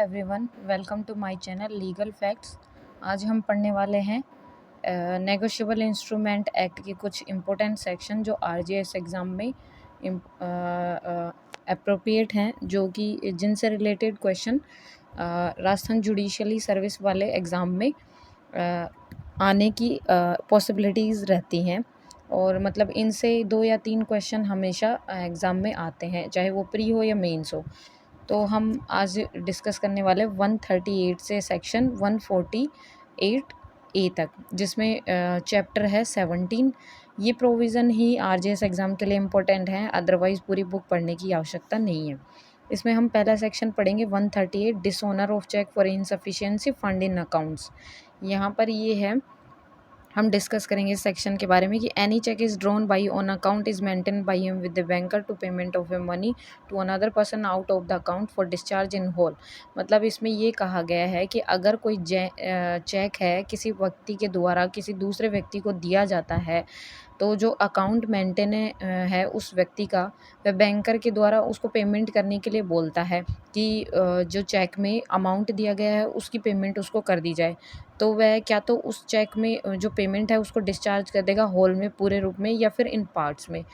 Everyone, welcome to my channel legal facts. आज हम पढ़ने वाले हैं नेगोशिएबल इंस्ट्रूमेंट एक्ट के कुछ इम्पोर्टेंट सेक्शन जो आरजीएस एग्ज़ाम में अप्रोप्रिएट हैं, जो कि जिनसे related question Rajasthan judicially service वाले एग्ज़ाम में आने की पॉसिबिलिटीज़ रहती हैं। और मतलब इनसे 2 या 3 क्वेश्चन हमेशा एग्ज़ाम में आते हैं, चाहे वो प्री हो या मेंस हो। तो हम आज डिस्कस करने वाले 138 से सेक्शन 148 ए तक, जिसमें चैप्टर है 17। ये प्रोविज़न ही आरजेएस एग्ज़ाम के लिए इम्पोर्टेंट है, अदरवाइज़ पूरी बुक पढ़ने की आवश्यकता नहीं है। इसमें हम पहला सेक्शन पढ़ेंगे 138 dishonour of cheque for insufficiency fund in accounts. यहाँ पर ये है, हम डिस्कस करेंगे इस सेक्शन के बारे में कि any cheque is drawn by on account is maintain by him with the banker to payment of a money to another person out of the account for discharge in whole. मतलब इसमें ये कहा गया है कि अगर कोई चेक है किसी व्यक्ति के द्वारा किसी दूसरे व्यक्ति को दिया जाता है, तो जो अकाउंट मेंटेन है उस व्यक्ति का, वह बैंकर के द्वारा उसको पेमेंट करने के लिए बोलता है कि जो चेक में अमाउंट दिया गया है उसकी पेमेंट उसको कर दी जाए। तो वह क्या तो उस चेक में जो पेमेंट है उसको डिस्चार्ज कर देगा होल में, पूरे रूप में, या फिर इन पार्ट्स में।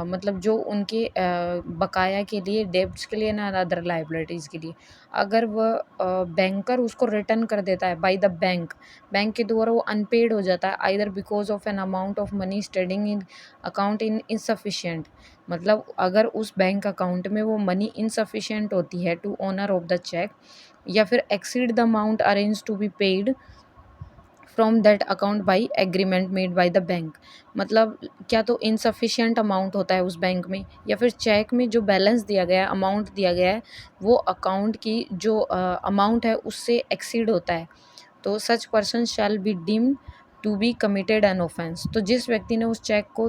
मतलब जो उनके बकाया के लिए, डेब्ट्स के लिए ना अदर लाइबिलिटीज़ के लिए, अगर वह बैंकर उसको रिटर्न कर देता है बाय द बैंक के द्वारा वो अनपेड हो जाता है, either because of an amount of money standing in account in insufficient. मतलब अगर उस बैंक अकाउंट में वो मनी इनसफिशिएंट होती है to owner of the cheque, या फिर exceed the amount arrange to be paid from that account by agreement made by the bank. मतलब क्या तो इनसफिशिएंट अमाउंट होता है उस बैंक में, या फिर चेक में जो बैलेंस दिया गया है, अमाउंट दिया गया है, वो अकाउंट की जो अमाउंट है उससे एक्सीड होता है, तो such person shall be deemed to be committed an offence. तो जिस व्यक्ति ने उस चेक को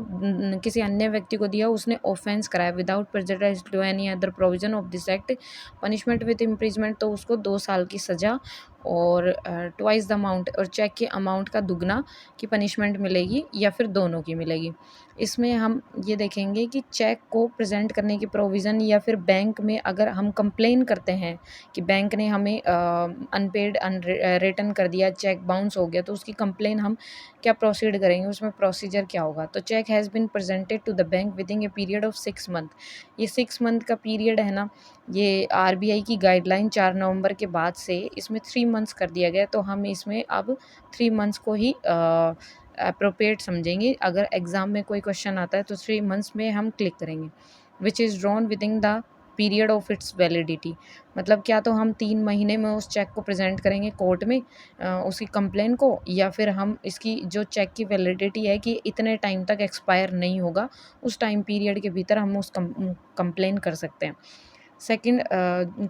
किसी अन्य व्यक्ति को दिया, उसने ऑफेंस कराया without prejudice to any other provision of this act, punishment with imprisonment, तो उसको 2 साल की सज़ा और ट्वाइस द अमाउंट, और चेक के अमाउंट का दुगना की पनिशमेंट मिलेगी, या फिर दोनों की मिलेगी। इसमें हम ये देखेंगे कि चेक को प्रेजेंट करने की प्रोविज़न, या फिर बैंक में अगर हम कंप्लेन करते हैं कि बैंक ने हमें अनपेड रिटर्न कर दिया, चेक बाउंस हो गया, तो उसकी कंप्लेन हम क्या प्रोसीड करेंगे, उसमें प्रोसीजर क्या होगा। तो cheque has been presented to the bank within a period of 6 month. ये 6 मंथ का पीरियड है ना, ये आरबीआई की गाइडलाइन 4 नवंबर के बाद से इसमें 3 मंथ्स कर दिया गया, तो हम इसमें अब 3 मंथ्स को ही अप्रोप्रिएट समझेंगे। अगर एग्ज़ाम में कोई क्वेश्चन आता है तो 3 मंथ्स में हम क्लिक करेंगे। Which is drawn within the period of its validity. मतलब क्या तो हम 3 महीने में उस चेक को प्रेजेंट करेंगे कोर्ट में, उसकी कंप्लेन को, या फिर हम इसकी जो चेक की वैलिडिटी है कि इतने टाइम तक एक्सपायर नहीं होगा, उस टाइम पीरियड के भीतर हम उस कंप्लेन कर सकते हैं। सेकंड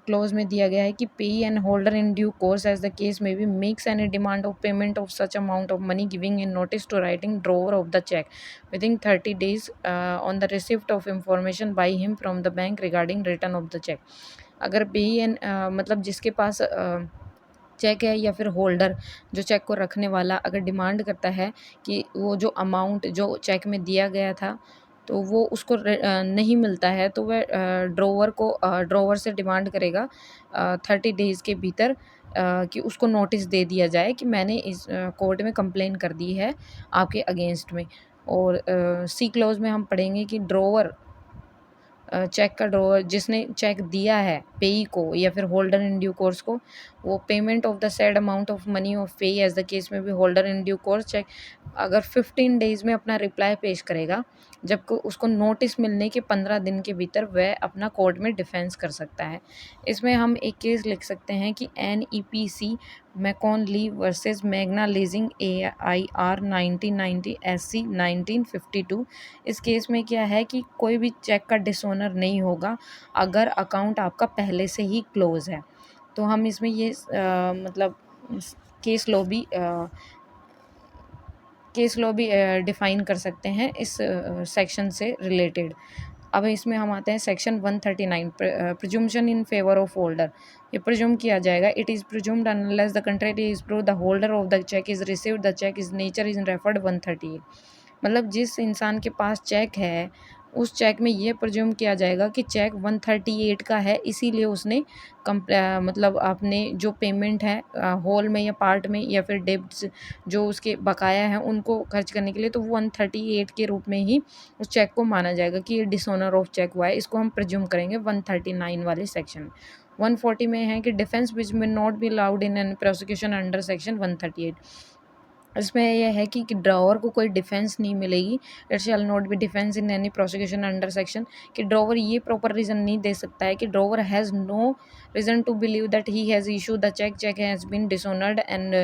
क्लोज में दिया गया है कि payee and holder in due course as the case may be makes any demand of payment of such amount of money giving in notice to writing drawer of the cheque within 30 days on the receipt of information by him from the bank regarding return of the cheque. अगर payee and मतलब जिसके पास check है, या फिर holder जो check को रखने वाला, अगर डिमांड करता है कि वो जो अमाउंट जो चेक में दिया गया था, तो वो उसको नहीं मिलता है, तो वह ड्रॉवर से डिमांड करेगा 30 डेज़ के भीतर कि उसको नोटिस दे दिया जाए कि मैंने इस कोर्ट में कंप्लेन कर दी है आपके अगेंस्ट में। और सी क्लॉज में हम पढ़ेंगे कि ड्रॉवर चेक का ड्रॉवर जिसने चेक दिया है पेई को, या फिर होल्डर इन ड्यू कोर्स को, वो payment of the said amount of money of payee as the case may be holder in due course cheque अगर 15 डेज़ में अपना रिप्लाई पेश करेगा, जबकि उसको नोटिस मिलने के 15 दिन के भीतर वह अपना कोर्ट में डिफेंस कर सकता है। इसमें हम एक केस लिख सकते हैं कि NEPC मैकॉन ली versus Magna leasing AIR 1990 SC 1952। इस केस में क्या है कि कोई भी चेक का डिसऑनर नहीं होगा अगर अकाउंट आपका पहले से ही क्लोज है। तो हम इसमें ये मतलब केस लॉ भी डिफ़ाइन कर सकते हैं इस सेक्शन से रिलेटेड। अब इसमें हम आते हैं section 139 presumption in favour of holder. ये प्रिज्यूम किया जाएगा, it is presumed unless the contrary is prove the holder of the cheque is received the cheque is nature is referred 138। मतलब जिस इंसान के पास चेक है उस चेक में ये प्रिज्यूम किया जाएगा कि चेक 138 का है, इसीलिए उसने मतलब आपने जो पेमेंट है होल में या पार्ट में या फिर डेब्ट्स जो उसके बकाया हैं उनको खर्च करने के लिए, तो वो 138 के रूप में ही उस चेक को माना जाएगा कि ये डिसऑनर ऑफ चेक हुआ है। इसको हम प्रिज्यूम करेंगे 139 वाले सेक्शन में। 140 में है कि डिफेंस विच में not be allowed in an prosecution under section 138। इसमें यह है कि ड्रॉवर को कोई डिफेंस नहीं मिलेगी। It shall not be defence in any prosecution under section, कि ड्रॉवर ये प्रॉपर रीज़न नहीं दे सकता है कि drawer has no reason to believe that he has issue the cheque has been dishonoured and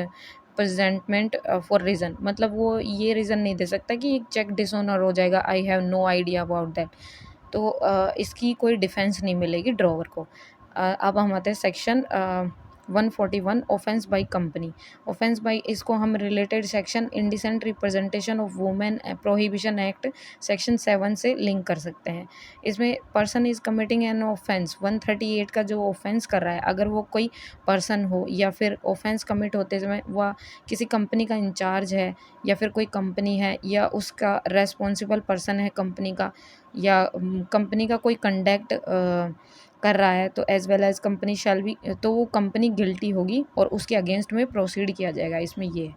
presentment for reason, मतलब वो ये रीज़न नहीं दे सकता कि एक चेक डिसऑनर हो जाएगा, I have no idea about that. तो इसकी कोई डिफेंस नहीं मिलेगी ड्रॉवर को। अब हम आते हैं section 141 offence by company. Offence by इसको हम related section indecent representation of women prohibition act section 7 से लिंक कर सकते हैं। इसमें person is committing an offence 138 का जो ऑफेंस कर रहा है, अगर वो कोई पर्सन हो या फिर ऑफेंस कमिट होते समय वह किसी कंपनी का इंचार्ज है या फिर कोई कंपनी है या उसका रेस्पॉन्सिबल पर्सन है कंपनी का, या कंपनी का कोई कंडक्ट कर रहा है, तो as well as company shall be, तो वो कंपनी गिल्टी होगी और उसके अगेंस्ट में प्रोसीड किया जाएगा। इसमें ये है।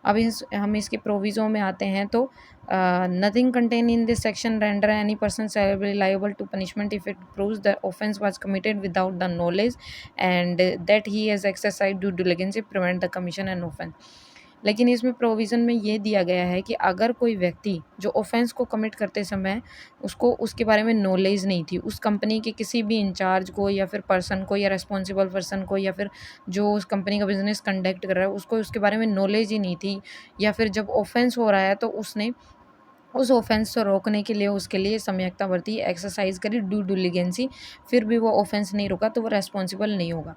अब हम इसके प्रोविज़ों में आते हैं, तो nothing contain in this section render any person liable to punishment if it proves the offence was committed without the knowledge and that he has exercised due diligence to prevent the commission and offence. लेकिन इसमें provision में ये दिया गया है कि अगर कोई व्यक्ति जो ऑफेंस को कमिट करते समय उसको उसके बारे में नॉलेज नहीं थी, उस कंपनी के किसी भी इंचार्ज को या फिर पर्सन को या रिस्पॉन्सिबल पर्सन को या फिर जो उस कंपनी का बिजनेस कंडक्ट कर रहा है उसको उसके बारे में नॉलेज ही नहीं थी, या फिर जब ऑफेंस हो रहा है तो उसने उस ऑफेंस को रोकने के लिए उसके लिए सम्यकता बरती, एक्सरसाइज करी, ड्यू डिलिजेंसी, फिर भी वो ऑफेंस नहीं रुका, तो वो रेस्पॉन्सिबल नहीं होगा।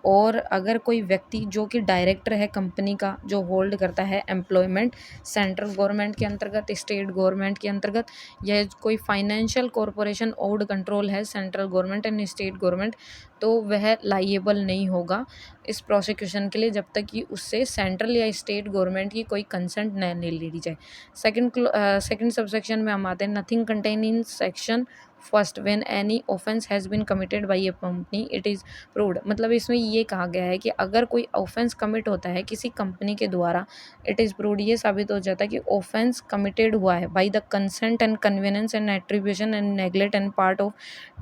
और अगर कोई व्यक्ति जो कि डायरेक्टर है कंपनी का, जो होल्ड करता है एम्प्लॉयमेंट सेंट्रल गवर्नमेंट के अंतर्गत, स्टेट गवर्नमेंट के अंतर्गत, या कोई फाइनेंशियल कॉरपोरेशन ओड कंट्रोल है central government and state government, तो वह लाइएबल नहीं होगा इस प्रोसिक्यूशन के लिए जब तक कि उससे सेंट्रल या स्टेट गवर्नमेंट की कोई कंसेंट नहीं ली जाए। सेकंड सबसेक्शन में हम आते हैं, nothing contain in section first when any offence has been committed by a company it is proved, मतलब इसमें ये कहा गया है कि अगर कोई ऑफेंस कमिट होता है किसी कंपनी के द्वारा, इट इज़ प्रूव्ड, ये साबित हो जाता है कि ऑफेंस कमिटेड हुआ है by the consent and convenience and attribution and neglect and part of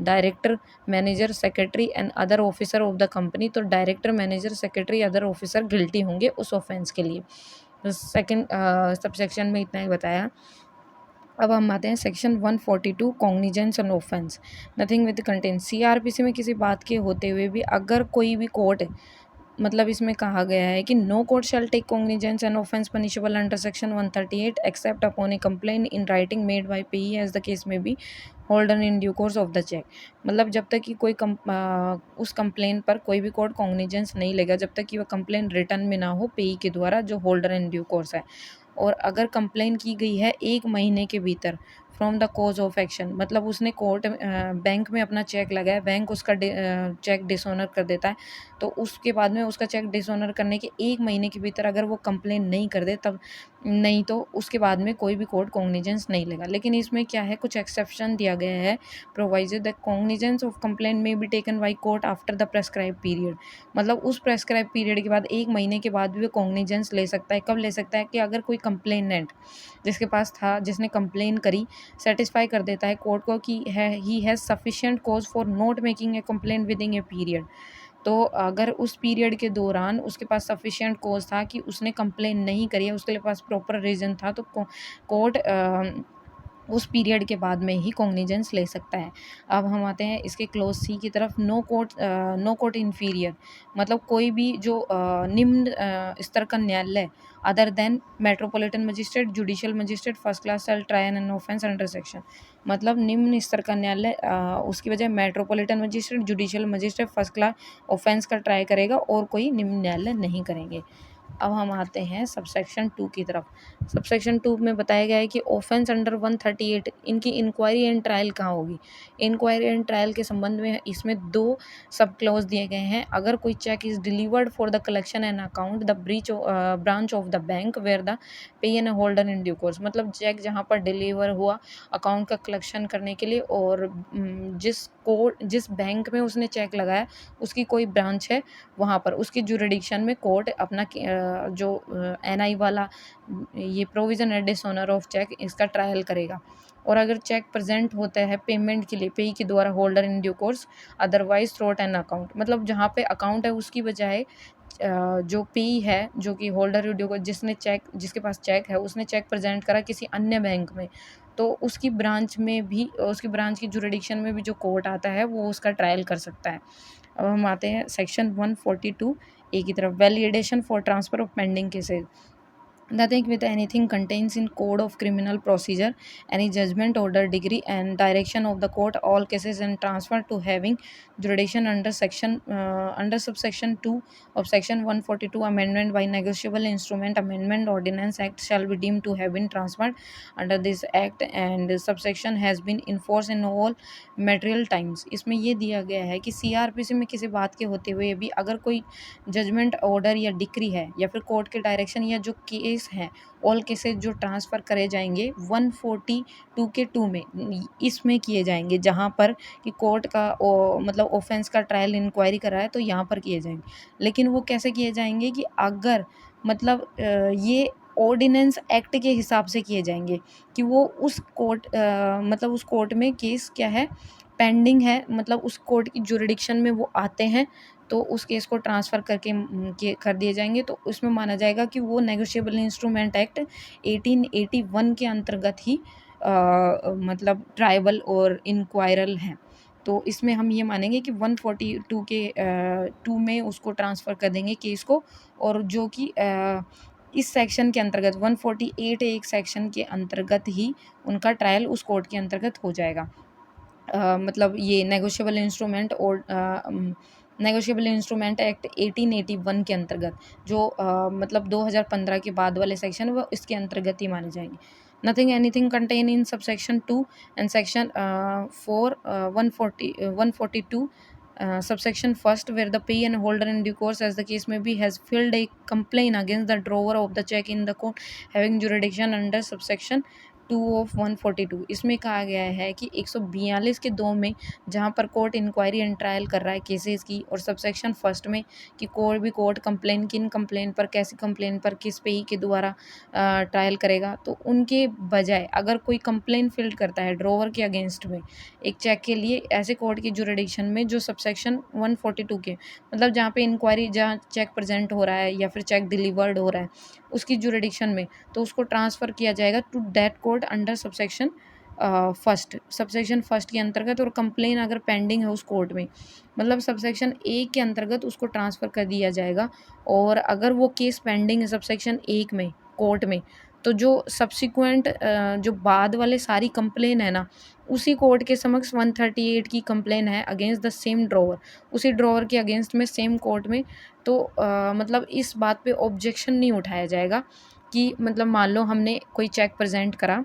director, manager, secretary and other officer of the company. तो director, manager, secretary, other officer guilty होंगे उस ऑफेंस के लिए। सेकेंड सबसेक्शन में इतना ही बताया। अब हम आते हैं section 142 cognizance and offence. Nothing with content. CrPC में किसी बात के होते हुए भी अगर कोई भी कोर्ट, मतलब इसमें कहा गया है कि no court shall take cognizance and offence punishable under section 138 except upon a complain in writing made by payee as the case may be holder in due course of the cheque. मतलब जब तक कि कोई उस complain पर कोई भी court cognizance नहीं लेगा जब तक कि वह कंप्लेन रिटर्न में ना हो पेई के द्वारा, जो होल्डर इन ड्यू कोर्स है। और अगर कंप्लेन की गई है 1 महीने के भीतर from the cause of action, मतलब उसने कोर्ट बैंक में अपना चेक लगाया, बैंक उसका चेक डिसऑनर कर देता है, तो उसके बाद में उसका चेक डिसऑनर करने के 1 महीने के भीतर अगर वो कंप्लेन नहीं कर दे, तब नहीं तो उसके बाद में कोई भी कोर्ट कॉग्निजेंस नहीं लेगा। लेकिन इसमें क्या है, कुछ एक्सेप्शन दिया गया है। Provided the cognizance of complain may be taken by court after the prescribe period, मतलब उस प्रेस्क्राइब पीरियड के बाद 1 महीने के बाद भी वो कॉग्निजेंस ले सकता है। कब ले सकता है, कि अगर कोई कंप्लेनेंट जिसके पास था, जिसने कंप्लेन करी, सेटिस्फाई कर देता है कोर्ट को कि है he has sufficient cause for not making a complain with in a period, तो अगर उस पीरियड के दौरान उसके पास सफिशिएंट कॉज था कि उसने कंप्लेन नहीं करी है, उसके पास प्रॉपर रीज़न था, तो कोर्ट उस पीरियड के बाद में ही कॉग्निजेंस ले सकता है। अब हम आते हैं इसके क्लोज सी की तरफ। नो कोर्ट इन्फीरियर, मतलब कोई भी जो निम्न स्तर का न्यायालय other than metropolitan magistrate, judicial magistrate, first class shall trial and offence under section, मतलब निम्न स्तर का न्यायालय उसकी वजह metropolitan magistrate, judicial magistrate, first class offence का ट्राई करेगा और कोई निम्न न्यायालय नहीं करेंगे। अब हम आते हैं सबसेक्शन 2 की तरफ। सबसेक्शन 2 में बताया गया है कि ऑफेंस अंडर 138 इनकी इंक्वायरी एंड ट्रायल कहाँ होगी। इंक्वायरी एंड ट्रायल के संबंध में इसमें 2 सब क्लॉज दिए गए हैं। अगर कोई cheque is delivered for the collection and account the branch of the bank where the payee holder in due course, मतलब चेक जहाँ पर डिलीवर हुआ अकाउंट का कलेक्शन करने के लिए और जिस बैंक में उसने चेक लगाया उसकी कोई ब्रांच है वहाँ पर उसकी जुरिडिक्शन में कोर्ट अपना जो एनआई वाला ये provision at dishonour of cheque इसका ट्रायल करेगा। और अगर चेक प्रेजेंट होता है पेमेंट के लिए पेई के द्वारा holder in due course otherwise throat an account, मतलब जहाँ पे अकाउंट है उसकी बजाय जो पेई है जो कि होल्डर ड्यू कोर्स जिसके पास चेक है उसने चेक प्रेजेंट करा किसी अन्य बैंक में, तो उसकी ब्रांच में भी उसकी ब्रांच की जुरिडिक्शन में भी जो कोर्ट आता है वो उसका ट्रायल कर सकता है। अब हम आते हैं सेक्शन 142 ए की तरफ। Validation for transfer of pending cases. Nothing with anything contains in code of criminal procedure any judgment order degree and direction of the court all cases and transfer to having jurisdiction under subsection 2 of section 142 amendment by negotiable instrument amendment ordinance act shall be deemed to have been transferred under this act and subsection has been enforced in all material times। इसमें ये दिया गया है कि CrPC में किसी बात के होते हुए भी अगर कोई जजमेंट ऑर्डर या डिक्री है या फिर कोर्ट के डायरेक्शन या जो केस हैं ऑल केसेस जो ट्रांसफ़र करे जाएंगे 142 के 2 में इसमें किए जाएंगे जहां पर कि कोर्ट का मतलब ऑफेंस का ट्रायल इंक्वायरी करा है तो यहाँ पर किए जाएंगे। लेकिन वो कैसे किए जाएंगे कि अगर मतलब ये ऑर्डिनेंस एक्ट के हिसाब से किए जाएंगे कि वो उस कोर्ट मतलब उस कोर्ट में केस क्या है पेंडिंग है, मतलब उस कोर्ट की जुरिडिक्शन में वो आते हैं तो उस केस को ट्रांसफ़र कर दिए जाएंगे। तो उसमें माना जाएगा कि वो नेगोशिएबल इंस्ट्रूमेंट एक्ट 1881 के अंतर्गत ही मतलब ट्राइबल और इंक्वायरल हैं। तो इसमें हम ये मानेंगे कि 142 के 2 में उसको ट्रांसफ़र कर देंगे केस को, और जो कि इस सेक्शन के अंतर्गत 148 एक सेक्शन के अंतर्गत ही उनका ट्रायल उस कोर्ट के अंतर्गत हो जाएगा। मतलब ये नेगोशिएबल इंस्ट्रूमेंट एक्ट 1881 के अंतर्गत जो मतलब 2015 के बाद वाले सेक्शन वो इसके अंतर्गत ही माने जाएंगे। Nothing anything contain in subsection 2 and section 142 subsection first where the pay and holder in due course as the case may be has filed a complaint against the drawer of the check in the court having jurisdiction under subsection 2 of 142। इसमें कहा गया है कि 142 के 2 में जहाँ पर court inquiry and trial कर रहा है केसेस की, और सबसेक्शन फर्स्ट में कि कोई भी कोर्ट कंप्लेन किन कंप्लेन पर कैसी कंप्लेन पर किस पेई के द्वारा ट्रायल करेगा, तो उनके बजाय अगर कोई कंप्लेन फिल्ड करता है ड्रोवर के अगेंस्ट में एक चेक के लिए ऐसे कोर्ट की जुरिडिक्शन में जो सबसेक्शन 142 के मतलब जहाँ पे इंक्वायरी जहाँ चेक प्रेजेंट हो रहा है या फिर चेक डिलीवर्ड हो रहा है उसकी जुरिडिक्शन में, तो उसको ट्रांसफ़र किया जाएगा to that court under subsection subsection first के अंतर्गत, और कंप्लेन अगर पेंडिंग है उस कोर्ट में मतलब सबसेक्शन ए के अंतर्गत उसको ट्रांसफ़र कर दिया जाएगा। और अगर वो केस पेंडिंग है सबसेक्शन 1 में कोर्ट में, तो जो सब्सिक्वेंट जो बाद वाले सारी कंप्लेन है ना उसी कोर्ट के समक्ष 138 की कंप्लेन है अगेंस्ट द सेम ड्रॉवर, उसी ड्रॉवर के अगेंस्ट में सेम कोर्ट में, तो मतलब इस बात पे ऑब्जेक्शन नहीं उठाया जाएगा कि मतलब मान लो हमने कोई चेक प्रेजेंट करा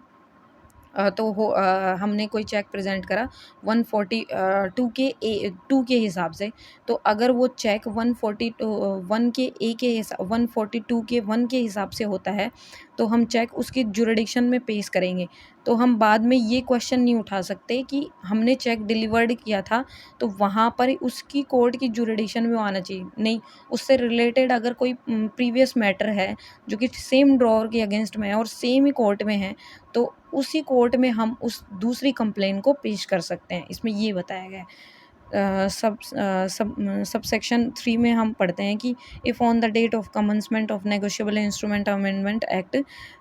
हमने कोई चेक प्रेजेंट करा 142 के हिसाब से, तो अगर वो चेक 142 के 1 के हिसाब से होता है तो हम चेक उसकी जुरिडिक्शन में पेश करेंगे। तो हम बाद में ये क्वेश्चन नहीं उठा सकते कि हमने चेक डिलीवर्ड किया था तो वहाँ पर उसकी कोर्ट की जुरिडिक्शन में आना चाहिए, नहीं, उससे रिलेटेड अगर कोई प्रीवियस मैटर है जो कि सेम ड्रॉवर के अगेंस्ट में है और सेम ही कोर्ट में है, तो उसी कोर्ट में हम उस दूसरी कंप्लेन को पेश कर सकते हैं। इसमें ये बताया गया है। सबसेक्शन 3 में हम पढ़ते हैं कि if on the date of commencement of negotiable instrument amendment act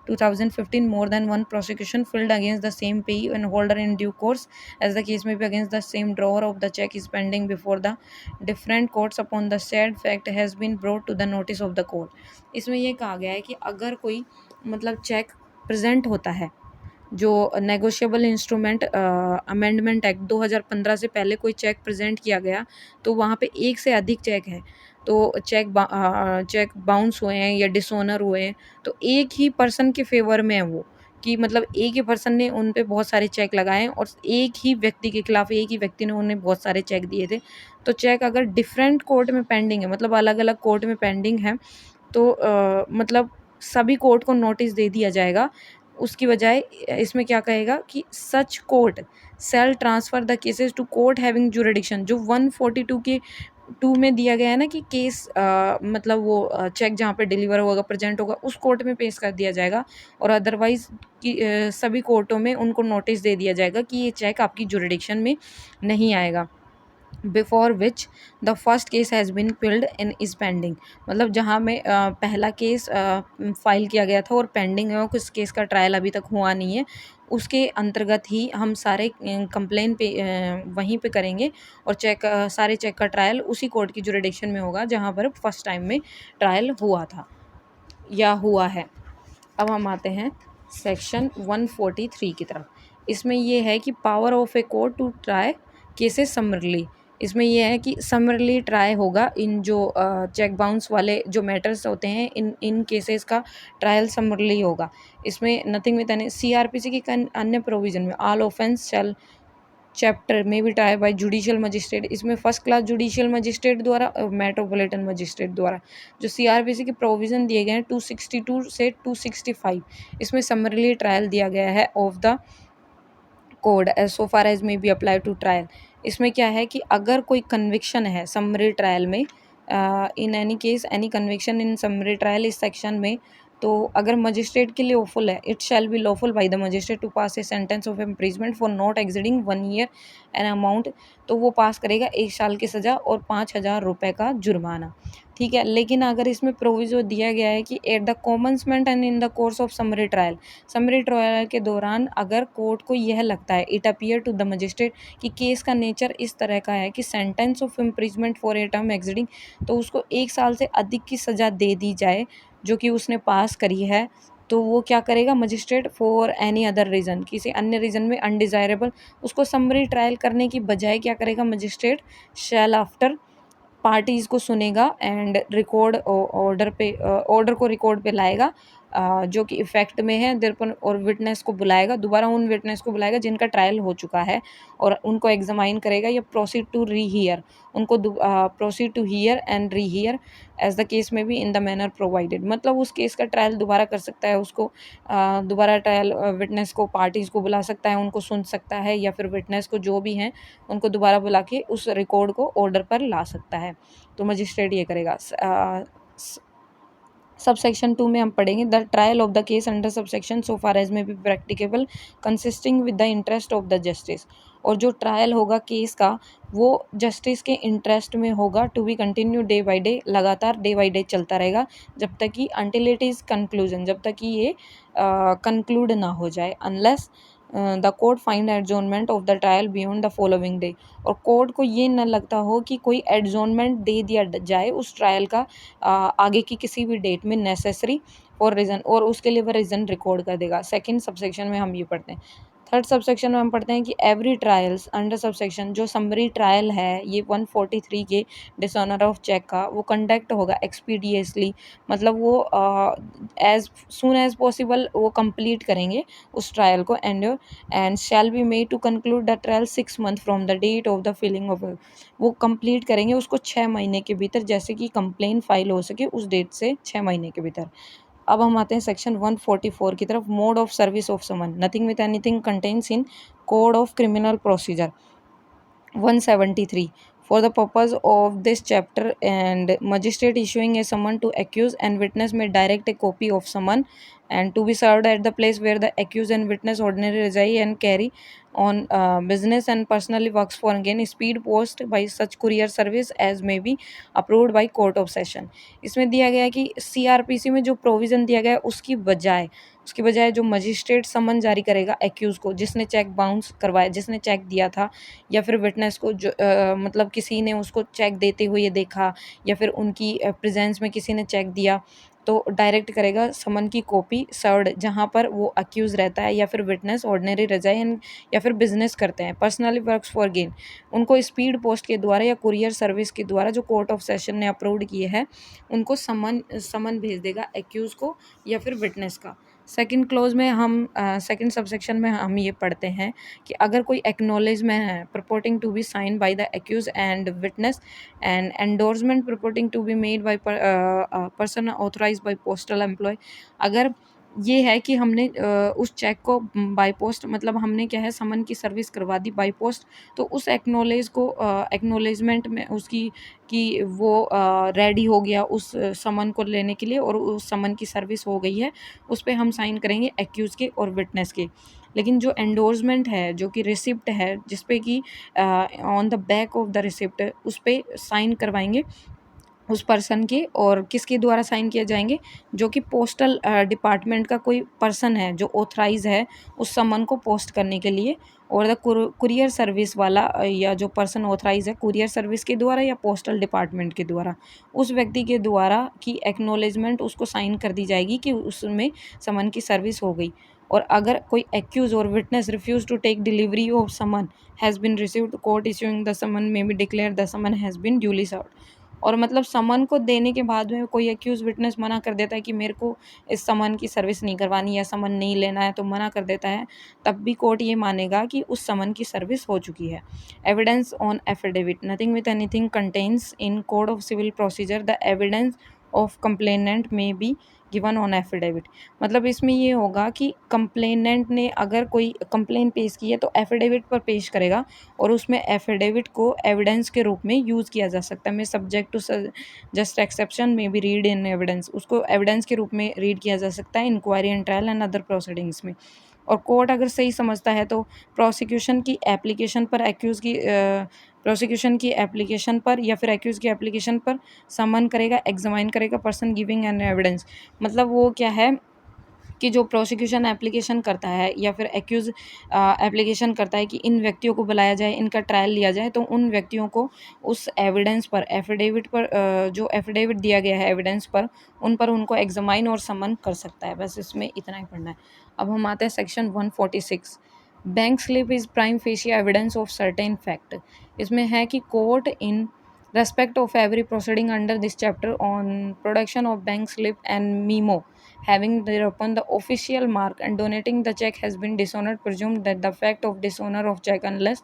2015 more than one prosecution filed against the same payee and holder in due course as the case may be against the same drawer of the cheque is pending before the different courts upon the said fact has been brought to the notice of the court. इसमें यह कहा गया है कि अगर कोई मतलब check present होता है जो नेगोशिएबल इंस्ट्रूमेंट अमेंडमेंट एक्ट 2015 से पहले कोई चेक प्रेजेंट किया गया तो वहाँ पे एक से अधिक चेक है, तो चेक बाउंस हुए हैं या डिसऑनर हुए हैं, तो एक ही पर्सन के फेवर में है वो, कि मतलब एक ही पर्सन ने उन पे बहुत सारे चेक लगाए हैं और एक ही व्यक्ति के खिलाफ एक ही व्यक्ति ने उन्हें बहुत सारे चेक दिए थे। तो चेक अगर डिफरेंट कोर्ट में पेंडिंग है, मतलब अलग-अलग कोर्ट में पेंडिंग है, तो मतलब सभी कोर्ट को नोटिस दे दिया जाएगा। उसकी बजाय इसमें क्या कहेगा कि such court shall transfer the cases to court having jurisdiction, जो 142 के 2 में दिया गया है ना कि केस मतलब वो चेक जहाँ पे डिलीवर होगा, प्रेजेंट होगा, उस कोर्ट में पेश कर दिया जाएगा और अदरवाइज़ कि सभी कोर्टों में उनको नोटिस दे दिया जाएगा कि ये चेक आपकी जुरिडिक्शन में नहीं आएगा। Before which the first case has been filed in is pending, मतलब जहाँ में पहला केस फाइल किया गया था और पेंडिंग है और उस केस का ट्रायल अभी तक हुआ नहीं है, उसके अंतर्गत ही हम सारे कंप्लेन पे वहीं पे करेंगे और सारे चेक का ट्रायल उसी कोर्ट की जुरिडिक्शन में होगा जहाँ पर फर्स्ट टाइम में ट्रायल हुआ था या हुआ है। अब हम आते हैं सेक्शन 143 की तरफ। इसमें ये है कि power of a court to try cases summarily. इसमें ये है कि समरली ट्राई होगा इन जो चेक बाउंस वाले जो मैटर्स होते हैं, इन इन केसेस का ट्रायल समरली होगा। इसमें नथिंग विद एनी सीआरपीसी की अन्य प्रोविजन में ऑल ऑफेंस शैल चैप्टर में भी ट्राई बाय जुडिशियल मजिस्ट्रेट, इसमें फर्स्ट क्लास जुडिशियल मजिस्ट्रेट द्वारा मेट्रोपॉलिटन मजिस्ट्रेट द्वारा। जो सीआरपीसी के प्रोविज़न दिए गए हैं 262 से 265, इसमें समरली ट्रायल दिया गया है of the code as so far as may be apply to trial. इसमें क्या है कि अगर कोई कन्विक्शन है समरी ट्रायल में, in any case any conviction in summary trial इस सेक्शन में, तो अगर मजिस्ट्रेट के लिए लॉफुल है, it shall be lawful by the magistrate to pass a sentence of imprisonment for not exceeding 1 year an amount, तो वो पास करेगा 1 साल की सज़ा और 5,000 रुपये का जुर्माना। ठीक है, लेकिन अगर इसमें प्रोविजो दिया गया है कि at the commencement and in the course of summary trial के दौरान अगर कोर्ट को यह लगता है, it appear to the magistrate, कि केस का नेचर इस तरह का है कि sentence of imprisonment for a term exceeding, तो उसको 1 साल से अधिक की सज़ा दे दी जाए जो कि उसने पास करी है, तो वो क्या करेगा magistrate, for any other reason, किसी अन्य रीज़न में अनडिज़ायरेबल, उसको समरी ट्रायल करने की बजाय क्या करेगा मजिस्ट्रेट, शैल आफ्टर पार्टीज़ को सुनेगा एंड रिकॉर्ड ऑर्डर पे ऑर्डर को रिकॉर्ड पे लाएगा, जो कि इफ़ेक्ट में है देर पर, और विटनेस को बुलाएगा, दोबारा उन विटनेस को बुलाएगा जिनका ट्रायल हो चुका है और उनको एग्जामाइन करेगा या प्रोसीड टू रीहियर, उनको proceed to hear and rehear as the case may be in the manner provided, मतलब उस केस का ट्रायल दोबारा कर सकता है, उसको दोबारा ट्रायल विटनेस को पार्टीज़ को बुला सकता है, उनको सुन सकता है या फिर विटनेस को जो भी हैं उनको दोबारा बुला के उस रिकॉर्ड को ऑर्डर पर ला सकता है, तो मजिस्ट्रेट ये करेगा। सबसेक्शन 2 में हम पढ़ेंगे the trial of the case under subsection so far as may be practicable consisting with the interest of the justice, और जो ट्रायल होगा केस का वो जस्टिस के इंटरेस्ट में होगा, to be continue day by day, लगातार डे बाई डे चलता रहेगा जब तक कि अनटिल इट इज़ कंक्लूजन, जब तक कि ये कंक्लूड ना हो जाए, unless the court find adjournment of the trial beyond the following day, और कोर्ट को ये न लगता हो कि कोई एडजोनमेंट दे दिया जाए उस ट्रायल का आगे की किसी भी डेट में नेसेसरी फॉर रीज़न, और उसके लिए वह रीज़न रिकॉर्ड कर देगा। सेकंड सबसेक्शन में हम ये पढ़ते हैं। थर्ड सबसेक्शन में हम पढ़ते हैं कि एवरी ट्रायल्स अंडर सबसेक्शन, जो समरी ट्रायल है ये 143 के डिसऑनर ऑफ चेक का, वो कंडक्ट होगा एक्सपीडियसली, मतलब वो एज सून एज पॉसिबल वो कंप्लीट करेंगे उस ट्रायल को, and shall be made to conclude the trial 6 month from the date of the filing of, वो कंप्लीट करेंगे उसको 6 महीने के भीतर, जैसे कि कंप्लेन फाइल हो सके उस डेट से 6 महीने के भीतर। अब हम आते हैं सेक्शन 144 की तरफ, mode of service of summon, nothing with anything contains in code of criminal procedure 173 for the purpose of this chapter, and magistrate issuing a summon to accused and witness may direct a copy of summon and to be served at the place where the accused and witness ordinarily reside and carry on business and personally works for, again speed post by such courier service as may be approved by court of session। इसमें दिया गया है कि CrPC में जो provision दिया गया है उसकी बजाय जो मजिस्ट्रेट समन जारी करेगा एक्यूज को, जिसने चेक बाउंस करवाया, जिसने चेक दिया था, या फिर विटनेस को जो मतलब किसी ने उसको चेक देते हुए देखा या फिर उनकी प्रेजेंस में किसी ने चेक दिया, तो डायरेक्ट करेगा समन की कॉपी सर्व्ड जहाँ पर वो अक्यूज़ रहता है या फिर विटनेस ऑर्डिनरी रिजाइन या फिर बिजनेस करते हैं। पर्सनली वर्क्स फॉर गेन, उनको स्पीड पोस्ट के द्वारा या कुरियर सर्विस के द्वारा जो कोर्ट ऑफ सेशन ने अप्रूव्ड किए हैं उनको समन भेज देगा एक्यूज़ को या फिर विटनेस का। सेकंड क्लॉज में हम सेकंड सबसेक्शन में हम ये पढ़ते हैं कि अगर कोई एक्नॉलेजमेंट है purporting to be sign by the accuse and witness and endorsement purporting to be made by person authorised by postal employ, अगर ये है कि हमने उस चेक को बाय पोस्ट मतलब हमने क्या है समन की सर्विस करवा दी बाय पोस्ट, तो उस एक्नॉलेजमेंट में उसकी कि वो रेडी हो गया उस समन को लेने के लिए और उस समन की सर्विस हो गई है, उस पे हम साइन करेंगे एक्यूज़ के और विटनेस के। लेकिन जो एंडोर्समेंट है जो कि रिसिप्ट है जिस पे कि on the back of the receipt उस पे साइन करवाएंगे उस पर्सन के, और किसके द्वारा साइन किए जाएंगे, जो कि पोस्टल डिपार्टमेंट का कोई पर्सन है जो ऑथराइज है उस समन को पोस्ट करने के लिए, और द कुरियर सर्विस वाला या जो पर्सन ऑथराइज है कुरियर सर्विस के द्वारा या पोस्टल डिपार्टमेंट के द्वारा उस व्यक्ति के द्वारा की एक्नॉलेजमेंट उसको साइन कर दी जाएगी कि उसमें समन की सर्विस हो गई। और अगर कोई एक्यूज और witness refuse to take delivery of summon has been received court issuing the summon may be declared the summon has been duly served. और मतलब समन को देने के बाद में कोई एक्यूज विटनेस मना कर देता है कि मेरे को इस समन की सर्विस नहीं करवानी या समन नहीं लेना है, तो मना कर देता है, तब भी कोर्ट ये मानेगा कि उस समन की सर्विस हो चुकी है। Evidence on affidavit, nothing with anything contains in code of civil procedure the evidence of complainant may be given on affidavit. मतलब इसमें ये होगा कि कंप्लेनेंट ने अगर कोई कंप्लेन पेश की है तो एफिडेविट पर पेश करेगा और उसमें एफिडेविट को एविडेंस के रूप में यूज़ किया जा सकता है। मैं सब्जेक्ट टू जस्ट एक्सेप्शन में भी रीड इन एविडेंस, उसको एविडेंस के रूप में रीड किया जा सकता है inquiry and trial and other proceedings में। और कोर्ट अगर सही समझता है तो प्रोसिक्यूशन की एप्लीकेशन पर एक्यूज़ की प्रोसिक्यूशन की एप्लीकेशन पर या फिर एक्यूज़ की एप्लीकेशन पर समन करेगा, एग्जामाइन करेगा पर्सन गिविंग एन एविडेंस। मतलब वो क्या है कि जो प्रोसिक्यूशन एप्लीकेशन करता है या फिर एक्यूज़ एप्लीकेशन करता है कि इन व्यक्तियों को बुलाया जाए, इनका ट्रायल लिया जाए, तो उन व्यक्तियों को उस एविडेंस पर एफिडेविट पर जो एफिडेविट दिया गया है एविडेंस पर उन पर उनको एग्जामाइन और समन कर सकता है। बस इसमें इतना ही पढ़ना है। अब हम आते हैं section 146। Bank slip is prime fascia evidence of certain fact. इसमें है कि court in respect of every proceeding under this chapter on production of bank slip and memo having thereupon the official mark and donating the check has been dishonored presumed that the fact of dishonor of check unless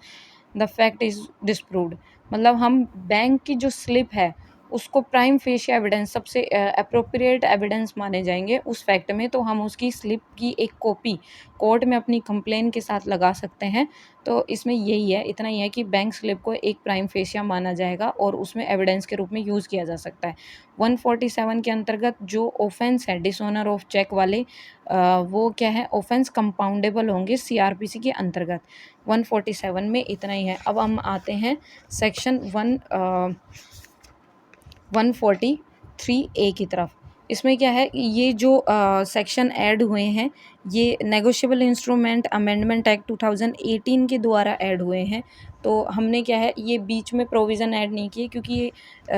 the fact is disproved। मतलब हम bank की जो slip है उसको prime fascia evidence सबसे appropriate evidence माने जाएंगे उस फैक्ट में, तो हम उसकी स्लिप की एक कॉपी कोर्ट में अपनी कंप्लेन के साथ लगा सकते हैं। तो इसमें यही है, इतना ही है कि बैंक स्लिप को एक प्राइम फेशिया माना जाएगा और उसमें एविडेंस के रूप में यूज़ किया जा सकता है। 147 के अंतर्गत जो ऑफेंस है डिसऑनर ऑफ चेक वाले वो क्या है ऑफेंस कंपाउंडेबल होंगे सीआरपीसी के अंतर्गत। 147 में इतना ही है। अब हम आते हैं सेक्शन 143A की तरफ। इसमें क्या है ये जो सेक्शन ऐड हुए हैं ये नेगोशिएबल इंस्ट्रूमेंट अमेंडमेंट एक्ट 2018 के द्वारा ऐड हुए हैं। तो हमने क्या है ये बीच में प्रोविज़न ऐड नहीं किए क्योंकि ये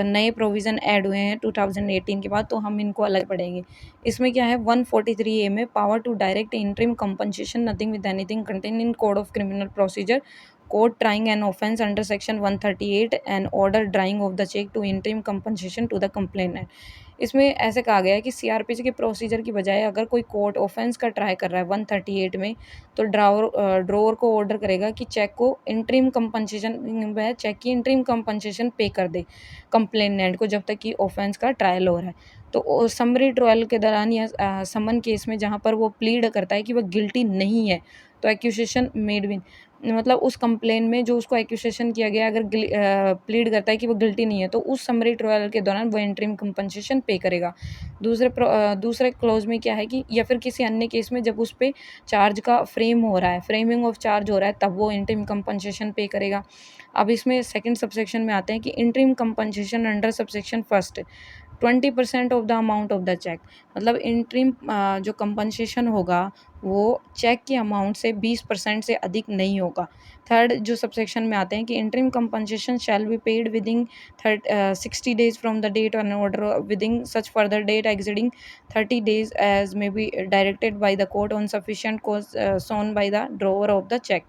नए प्रोविज़न ऐड हुए हैं 2018 के बाद, तो हम इनको अलग पढ़ेंगे। इसमें क्या है 143A में power to direct interim compensation nothing with anything contain in code of criminal procedure court trying an offence under section 138 and order drawing of the cheque to interim compensation to the complainant. इसमें ऐसे कहा गया है कि CrPC के procedure की बजाय अगर कोई कोर्ट ऑफेंस का ट्राई कर रहा है 138 में तो ड्रोवर को ऑर्डर करेगा कि चेक को इंटरिम कंपनसेशन चेक की इंटरिम कंपनसेशन पे कर दे कंप्लेनेंट को जब तक कि ऑफेंस का ट्रायल हो रहा है। तो समरी ट्रायल के दौरान या समन केस में जहाँ पर वो प्लीड करता है कि वह गिल्टी नहीं है तो एक्यूजेशन मेड बिन मतलब उस कंप्लेन में जो उसको एक्यूजेशन किया गया अगर प्लीड करता है कि वो गिल्टी नहीं है तो उस समरी ट्रायल के दौरान वो इंटरिम कंपनसेशन पे करेगा। दूसरे क्लॉज में क्या है कि या फिर किसी अन्य केस में जब उस पर चार्ज का फ्रेम हो रहा है फ्रेमिंग ऑफ चार्ज हो रहा है तब वो इंटरिम कंपनसेशन पे करेगा। अब इसमें सेकंड सबसेक्शन में आते हैं कि interim compensation under subsection first 20% of the amount of the cheque. मतलब इंटरिम जो कंपनसेशन होगा वो चेक के अमाउंट से 20% से अधिक नहीं होगा। थर्ड जो सबसेक्शन में आते हैं कि interim compensation shall be paid within 60 days from the date on order within such further date exceeding 30 days as may be directed by the court on sufficient cause shown by the drawer of the cheque.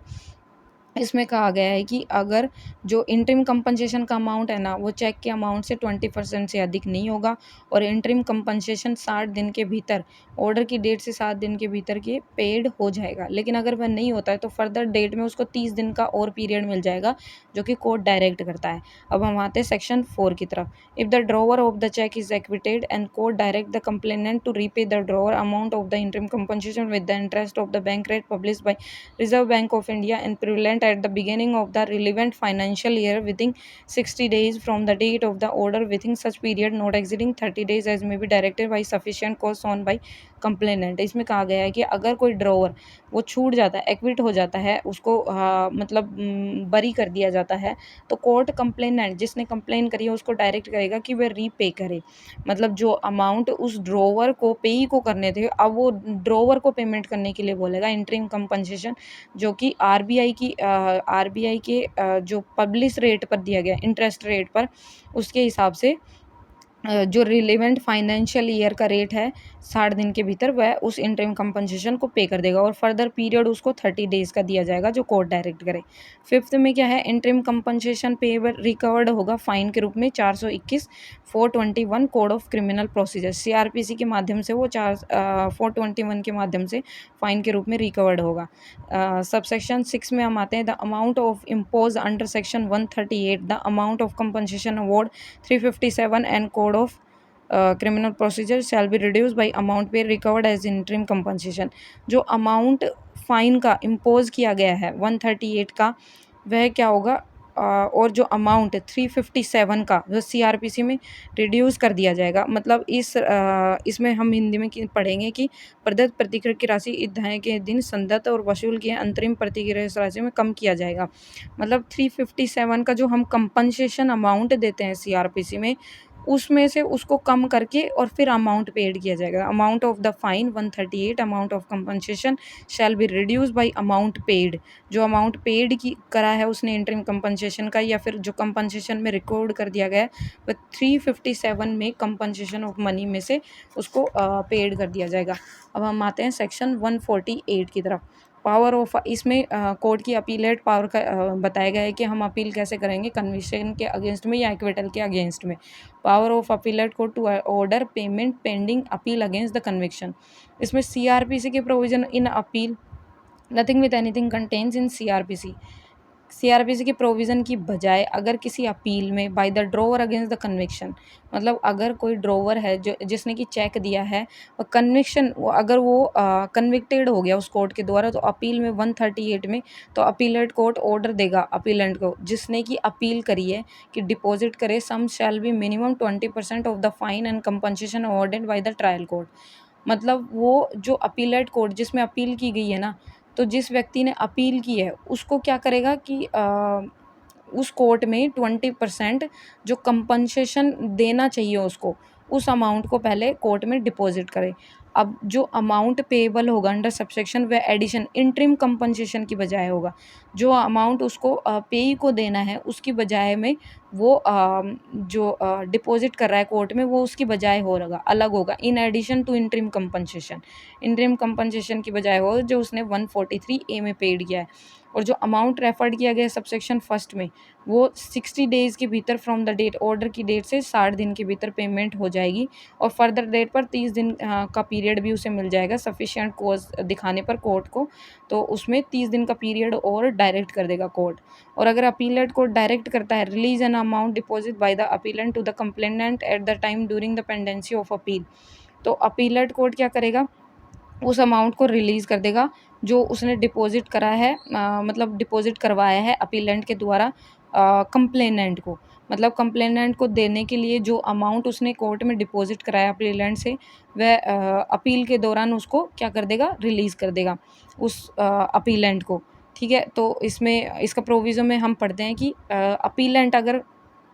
इसमें कहा गया है कि अगर जो interim compensation का amount है ना वो चेक के अमाउंट से 20% से अधिक नहीं होगा और इंटरिम कंपनसेशन 60 दिन के भीतर ऑर्डर की डेट से 7 दिन के भीतर के पेड हो जाएगा। लेकिन अगर वह नहीं होता है तो फर्दर डेट में उसको 30 दिन का और पीरियड मिल जाएगा जो कि कोर्ट डायरेक्ट करता है। अब हम आते हैं सेक्शन 4 की तरफ। If the drawer of the cheque is acquitted and court direct the complainant to repay the drawer amount of the interim compensation with the interest of the bank rate publish by Reserve Bank of India and prevalent at the beginning of the relevant financial year within 60 days from the date of the order within such period not exceeding 30 days as may be directed by sufficient cause on by complainant. इसमें कहा गया है कि अगर कोई drawer वो छूट जाता है, एक्विट हो जाता है, उसको मतलब बरी कर दिया जाता है, तो कोर्ट कंप्लेनेंट जिसने कंप्लेन करी है उसको डायरेक्ट करेगा कि वह रीपे करे। मतलब जो अमाउंट उस ड्रॉवर को पेई को करने थे अब वो ड्रॉवर को पेमेंट करने के लिए बोलेगा इंटरिम कंपनसेशन जो कि आरबीआई के जो पब्लिश रेट पर दिया गया इंटरेस्ट रेट पर उसके हिसाब से जो रिलेवेंट फाइनेंशियल ईयर का रेट है 60 दिन के भीतर वह उस इंटरिम कंपनसेशन को पे कर देगा और फर्दर पीरियड उसको 30 डेज का दिया जाएगा जो कोर्ट डायरेक्ट करे। फिफ्थ में क्या है इंटरिम कंपनसेशन पेएबल रिकवर्ड होगा फाइन के रूप में 421 421 code of criminal procedure CrPC के माध्यम से वो 421 के माध्यम से फाइन के रूप में रिकवर्ड होगा। सबसेक्शन 6 में हम आते हैं the amount of impose under section 138 the amount of compensation award 357 and code of criminal procedure shall be reduce by amount पे रिकवर्ड एज इंटरिम कंपनसेशन। जो अमाउंट फाइन का इम्पोज किया गया है 138 का वह क्या होगा और जो अमाउंट 357 का जो सीआरपीसी में रिड्यूस कर दिया जाएगा। मतलब इसमें हम हिंदी में पढ़ेंगे कि प्रदत्त प्रतिक्रिया की राशि अध्याय के दिन संदत्त और वसूल किए अंतरिम प्रतिक्रिया राशि में कम किया जाएगा। मतलब 357 का जो हम कंपनसेशन अमाउंट देते हैं सीआरपीसी में उसमें से उसको कम करके और फिर अमाउंट पेड किया जाएगा। Amount of the fine 138 amount of compensation shall be reduce by amount paid. जो अमाउंट पेड की करा है उसने इंटरिम कंपनसेशन का या फिर जो कंपनसेशन में रिकॉर्ड कर दिया गया है वह 357 में कंपनसेशन ऑफ मनी में से उसको पेड कर दिया जाएगा। अब हम आते हैं सेक्शन 148 की तरफ। पावर ऑफ इसमें कोर्ट की अपीलेट पावर का बताया गया है कि हम अपील कैसे करेंगे कन्विक्शन के अगेंस्ट में या एक्विटल के अगेंस्ट में। Power of appellate court to order payment pending appeal against the conviction. इसमें सीआरपीसी के provision in appeal nothing with anything contains in CrPC के प्रोविज़न की बजाय अगर किसी अपील में by the drawer against the conviction मतलब अगर कोई ड्रॉवर है जो जिसने कि चेक दिया है और कन्विक्शन अगर वो कन्विक्टेड हो गया उस कोर्ट के द्वारा तो अपील में 138 में तो अपीलेट कोर्ट ऑर्डर देगा अपीलेंट को जिसने कि अपील करी है कि डिपॉजिट करे sum shall be minimum 20% of the fine and compensation awarded by the trial court. मतलब वो जो अपीलेट कोर्ट जिसमें अपील की गई है ना तो जिस व्यक्ति ने अपील की है उसको क्या करेगा कि उस कोर्ट में 20% जो कंपनसेशन देना चाहिए उसको उस अमाउंट को पहले कोर्ट में डिपॉजिट करे। अब जो अमाउंट पेएबल होगा अंडर सबसेक्शन वह एडिशन इंटरिम कंपनसेशन की बजाय होगा। जो अमाउंट उसको पेई को देना है उसकी बजाय में वो जो डिपॉजिट कर रहा है कोर्ट में वो उसकी बजाय होगा अलग होगा in addition to interim compensation की बजाय हो जो उसने 143 ए में पेड किया है। और जो अमाउंट रेफर्ड किया गया है सबसेक्शन फर्स्ट में वो 60 डेज़ के भीतर फ्रॉम द डेट ऑर्डर की डेट से 60 दिन के भीतर पेमेंट हो जाएगी और फर्दर डेट पर 30 दिन का पीरियड भी उसे मिल जाएगा सफिशिएंट कॉज दिखाने पर कोर्ट को। तो उसमें 30 दिन का पीरियड और डायरेक्ट कर देगा कोर्ट। और अगर अपीलेट कोर्ट डायरेक्ट करता है release an amount deposit by the appellant to the complainant at the time during the pendency of appeal तो अपीलेट कोर्ट क्या करेगा उस अमाउंट को रिलीज़ कर देगा जो उसने डिपॉजिट करा है मतलब डिपॉजिट करवाया है अपीलेंट के द्वारा कंप्लेनेंट को। मतलब कंप्लेनेंट को देने के लिए जो अमाउंट उसने कोर्ट में डिपॉजिट कराया अपीलेंट से वह अपील के दौरान उसको क्या कर देगा रिलीज़ कर देगा उस अपीलेंट को। ठीक है तो इसमें इसका प्रोविज़न में हम पढ़ते हैं कि अपीलेंट अगर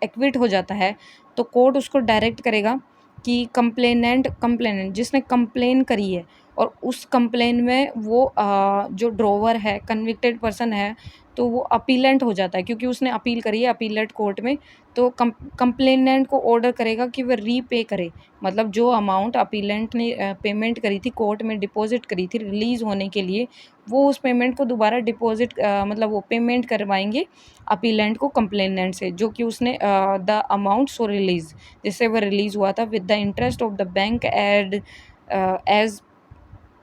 एक्विट हो जाता है तो कोर्ट उसको डायरेक्ट करेगा कि कंप्लेनेंट जिसने कंप्लेन करी है और उस कंप्लेन में वो जो ड्रॉवर है, कन्विक्टेड पर्सन है, तो वो अपीलेंट हो जाता है क्योंकि उसने अपील करी है अपीलेट कोर्ट में। तो कंप्लेनेंट को ऑर्डर करेगा कि वह रीपे करे, मतलब जो अमाउंट अपीलेंट ने पेमेंट करी थी, कोर्ट में डिपॉज़िट करी थी रिलीज़ होने के लिए, वो उस पेमेंट को दोबारा डिपॉज़िट मतलब वो पेमेंट करवाएँगे अपीलेंट को कंप्लेनेंट से, जो कि उसने द अमाउंट सो रिलीज़, जिससे वह रिलीज़ हुआ था, with the interest of the bank as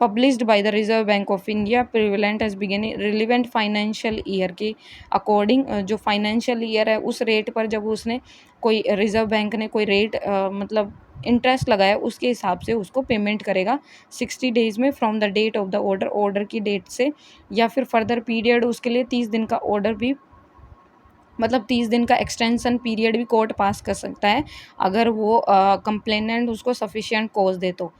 published by the reserve bank of India prevalent as beginning relevant financial year के अकॉर्डिंग। जो फाइनेंशियल ईयर है उस रेट पर जब उसने कोई रिज़र्व बैंक ने कोई रेट मतलब इंटरेस्ट लगाया, उसके हिसाब से उसको पेमेंट करेगा 60 डेज़ में from the date of the order की डेट से, या फिर फर्दर पीरियड उसके लिए 30 दिन का ऑर्डर भी, मतलब 30 दिन का एक्सटेंशन पीरियड भी कोर्ट पास कर सकता है, अगर वो कंप्लेनेंट उसको सफिशिएंट कॉज़ दे तो।